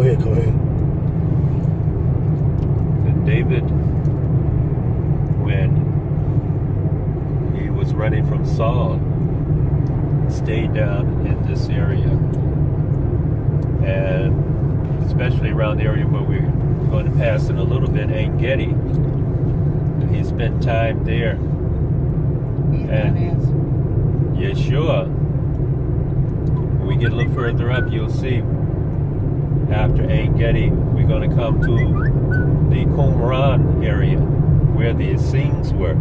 ahead, Cohane. And David, when he was running from Saul, stayed down in this area, and especially around the area where we're going to pass in a little bit, En Gedi. He spent time there. And Yeshua, when we get a little further up, you'll see after En Gedi, we're going to come to the Qumran area where the Essenes were.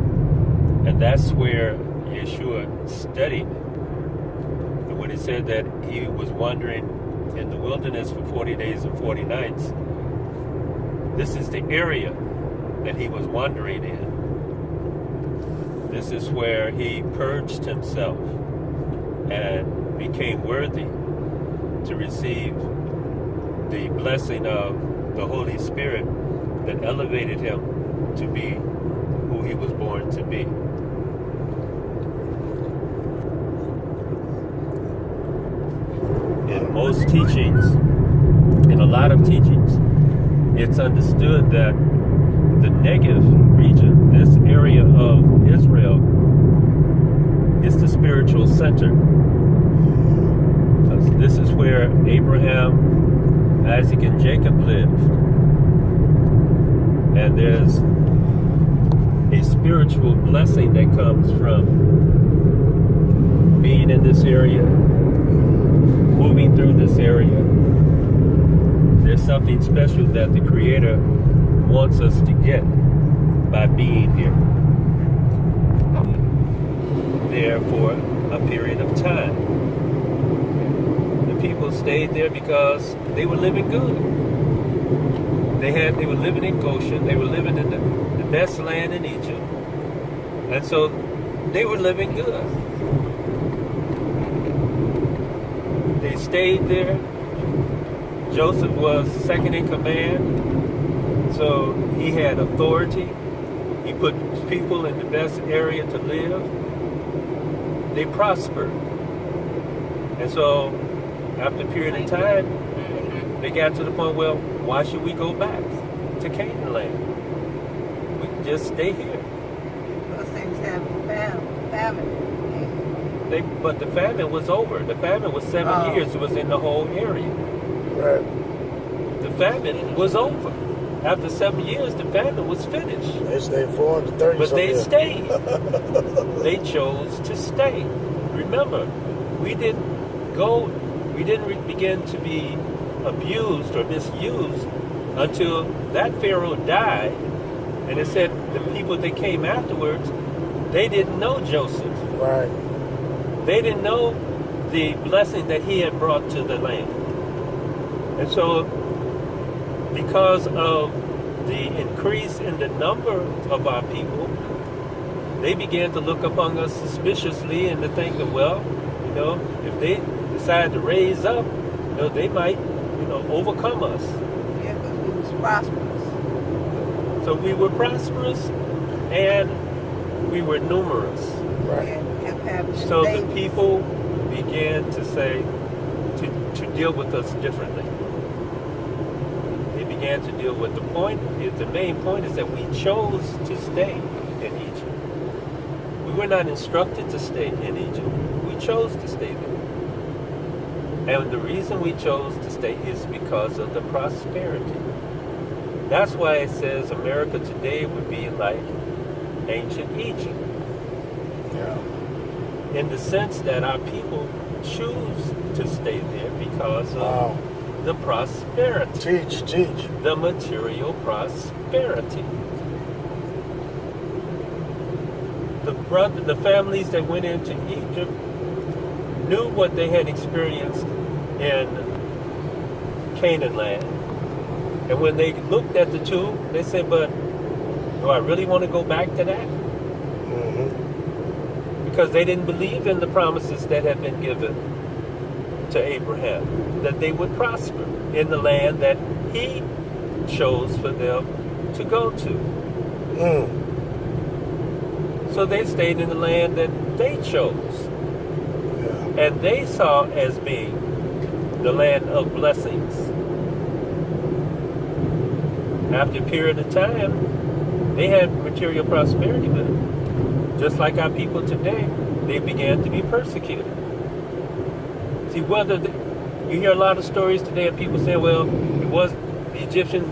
And that's where Yeshua studied. And when he said that he was wandering in the wilderness for 40 days and 40 nights, this is the area that he was wandering in. This is where he purged himself and became worthy to receive the blessing of the Holy Spirit that elevated him to be who he was born to be. In most teachings, in a lot of teachings, it's understood that the Negev region, this area of Israel, is the spiritual center. This is where Abraham, Isaac, and Jacob lived. And there's a spiritual blessing that comes from being in this area, moving through this area. There's something special that the Creator wants us to get by being here. There for a period of time. The people stayed there because they were living good. They were living in Goshen. They were living in the best land in Egypt. And so they were living good. They stayed there. Joseph was second in command. So he had authority. He put people in the best area to live. They prospered. And so after a period of time, they got to the point, well, why should we go back to Canaan land? We can just stay here. Those things have famine. But the famine was over. The famine was 7 years. It was in the whole area. Right. The famine was over. After 7 years, the famine was finished. They stayed 430. But they stayed. They chose to stay. Remember, we didn't begin to be abused or misused until that Pharaoh died. And it said the people that came afterwards, they didn't know Joseph. Right. They didn't know the blessing that he had brought to the land. And so, because of the increase in the number of our people, they began to look upon us suspiciously and to think that, well, if they decide to raise up, they might, overcome us. Yeah, because we was prosperous. So we were prosperous and we were numerous. Right. So the people began to say, to deal with us differently. They began to deal with the main point is that we chose to stay in Egypt. We were not instructed to stay in Egypt. We chose to stay there. And the reason we chose to stay is because of the prosperity. That's why it says America today would be like ancient Egypt. Yeah. In the sense that our people choose to stay there because of the prosperity. Teach. The material prosperity. The families that went into Egypt knew what they had experienced in Canaan land. And when they looked at the two, they said, but do I really want to go back to that? Mm-hmm. Because they didn't believe in the promises that had been given to Abraham, that they would prosper in the land that he chose for them to go to. Mm. So they stayed in the land that they chose. Yeah. And they saw as being the land of blessings. after a period of time, they had material prosperity with them. Just like our people today, they began to be persecuted. See, you hear a lot of stories today of people saying, well, the Egyptian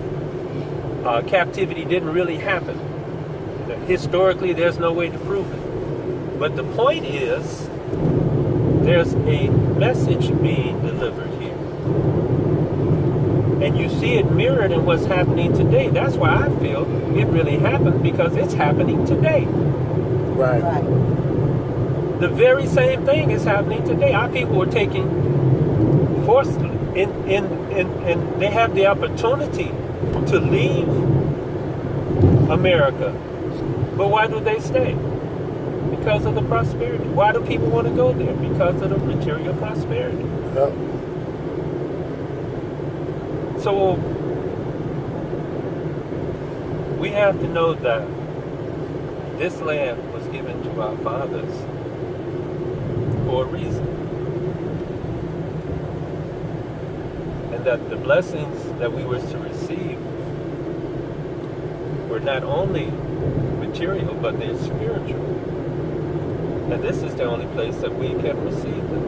captivity didn't really happen. Historically, there's no way to prove it. But the point is, there's a message being delivered here. And you see it mirrored in what's happening today. That's why I feel it really happened, because it's happening today. Right. The very same thing is happening today. Our people were taken forcibly, and they have the opportunity to leave America. But why do they stay? Because of the prosperity. Why do people want to go there? Because of the material prosperity. Yep. So we have to know that this land was given to our fathers for a reason. And that the blessings that we were to receive were not only material, but they're spiritual. And this is the only place that we can receive them.